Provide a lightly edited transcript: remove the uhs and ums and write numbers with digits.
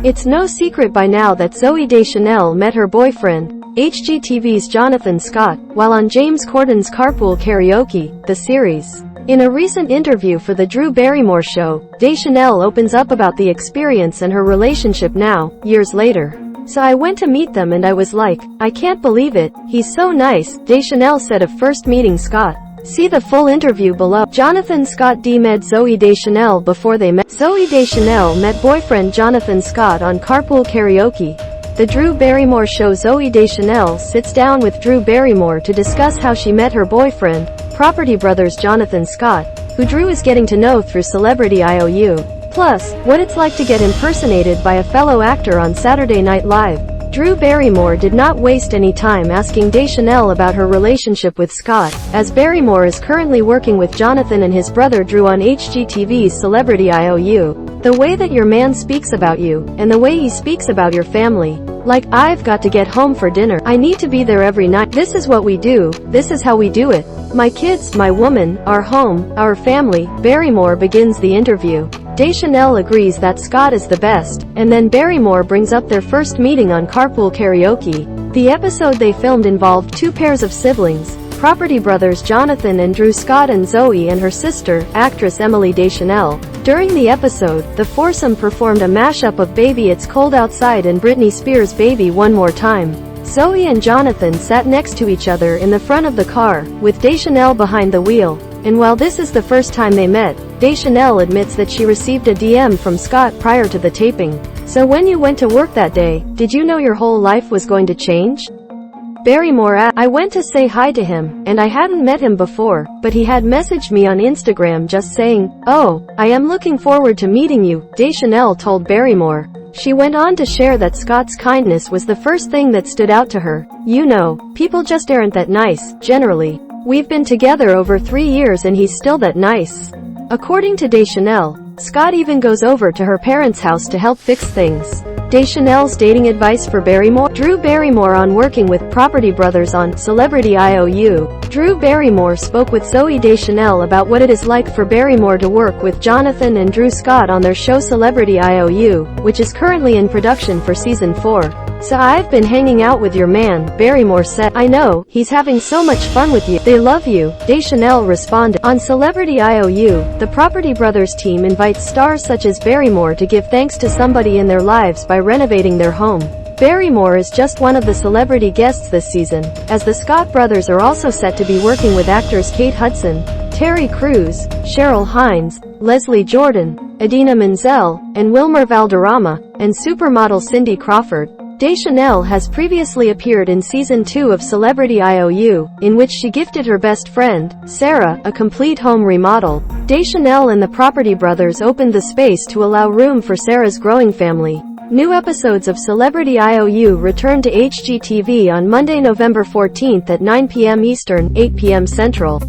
It's no secret by now that Zooey Deschanel met her boyfriend, HGTV's Jonathan Scott, while on James Corden's Carpool Karaoke, the series. In a recent interview for the Drew Barrymore show, Deschanel opens up about the experience and her relationship now, years later. "So I went to meet them and I was like, I can't believe it, he's so nice," Deschanel said of first meeting Scott. See the full interview below. Jonathan Scott met Zooey Deschanel before they met. Zooey Deschanel met boyfriend Jonathan Scott on Carpool Karaoke. The Drew Barrymore show. Zooey Deschanel sits down with Drew Barrymore to discuss how she met her boyfriend, Property Brothers Jonathan Scott, who Drew is getting to know through Celebrity IOU. Plus, what it's like to get impersonated by a fellow actor on Saturday Night Live. Drew Barrymore did not waste any time asking Deschanel about her relationship with Scott, as Barrymore is currently working with Jonathan and his brother Drew on HGTV's Celebrity IOU. The way that your man speaks about you, and the way he speaks about your family. Like, I've got to get home for dinner. I need to be there every night. This is what we do. This is how we do it. My kids, my woman, our home, our family. Barrymore begins the interview. Deschanel agrees that Scott is the best, and then Barrymore brings up their first meeting on Carpool Karaoke. The episode they filmed involved two pairs of siblings, Property Brothers Jonathan and Drew Scott, and Zooey and her sister, actress Emily Deschanel. During the episode, the foursome performed a mashup of Baby It's Cold Outside and Britney Spears' Baby One More Time. Zooey and Jonathan sat next to each other in the front of the car, with Deschanel behind the wheel. And while this is the first time they met, Deschanel admits that she received a DM from Scott prior to the taping. "So when you went to work that day, did you know your whole life was going to change?" Barrymore asked. "I went to say hi to him, and I hadn't met him before, but he had messaged me on Instagram just saying, 'Oh, I am looking forward to meeting you,'" Deschanel told Barrymore. She went on to share that Scott's kindness was the first thing that stood out to her. "You know, people just aren't that nice, generally. We've been together over 3 years and he's still that nice." According to Deschanel, Scott even goes over to her parents' house to help fix things. Deschanel's dating advice for Barrymore. Drew Barrymore on working with Property Brothers on Celebrity IOU. Drew Barrymore spoke with Zooey Deschanel about what it is like for Barrymore to work with Jonathan and Drew Scott on their show Celebrity IOU, which is currently in production for season 4. "So I've been hanging out with your man," Barrymore said. "I know, he's having so much fun with you. They love you," Deschanel responded. On Celebrity IOU, the Property Brothers team invites stars such as Barrymore to give thanks to somebody in their lives by renovating their home. Barrymore is just one of the celebrity guests this season, as the Scott brothers are also set to be working with actors Kate Hudson, Terry Crews, Cheryl Hines, Leslie Jordan, Idina Menzel, and Wilmer Valderrama, and supermodel Cindy Crawford. Deschanel has previously appeared in season 2 of Celebrity IOU, in which she gifted her best friend, Sarah, a complete home remodel. Deschanel and the Property Brothers opened the space to allow room for Sarah's growing family. New episodes of Celebrity IOU return to HGTV on Monday, November 14th at 9 p.m. Eastern, 8 p.m. Central.